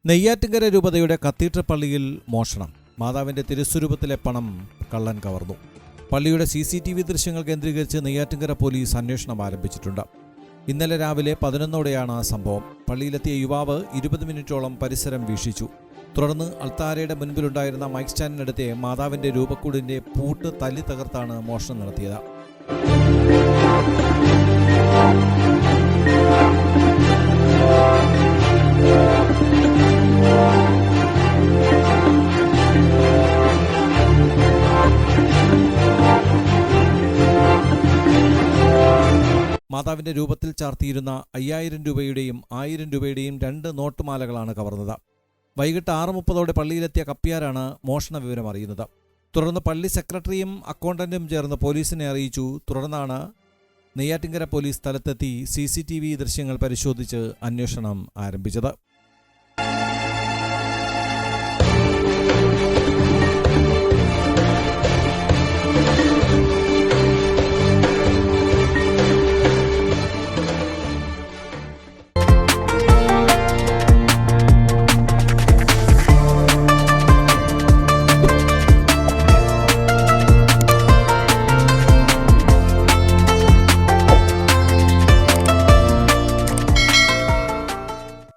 നെയ്യാറ്റിൻകര രൂപതയുടെ കത്തീഡ്രൽ പള്ളിയിൽ മോഷണം. മാതാവിന്റെ തിരുസ്വരൂപത്തിലെ പണം കള്ളൻ കവർന്നു. പള്ളിയുടെ CCTV ദൃശ്യങ്ങൾ കേന്ദ്രീകരിച്ച് നെയ്യാറ്റിൻകര പോലീസ് അന്വേഷണം ആരംഭിച്ചിട്ടുണ്ട്. ഇന്നലെ രാവിലെ 11ഓടെയാണ് സംഭവം. പള്ളിയിലെത്തിയ യുവാവ് 20 മിനിറ്റോളം പരിസരം വീക്ഷിച്ചു. തുടർന്ന് അൾത്താരയുടെ മുൻപിലുണ്ടായിരുന്ന മൈക്ക് സ്റ്റാൻഡിനടുത്തെ മാതാവിന്റെ രൂപക്കൂടിന്റെ പൂട്ട് തല്ലി തകർത്താണ് മോഷണം നടത്തിയത്. മാതാവിന്റെ രൂപത്തിൽ ചാർത്തിയിരുന്ന 5000 രൂപയുടെയും 1000 രൂപയുടെയും 2 നോട്ടുമാലകളാണ് കവർന്നത്. വൈകിട്ട് 6:30ഓടെ പള്ളിയിലെത്തിയ കപ്പ്യാരാണ് മോഷണ വിവരം അറിയുന്നത്. തുടർന്ന് പള്ളി സെക്രട്ടറിയും അക്കൗണ്ടന്റും ചേർന്ന് പോലീസിനെ അറിയിച്ചു. തുടർന്നാണ് നെയ്യാറ്റിൻകര പോലീസ് സ്ഥലത്തെത്തി CCTV ദൃശ്യങ്ങൾ പരിശോധിച്ച് അന്വേഷണം ആരംഭിച്ചത്.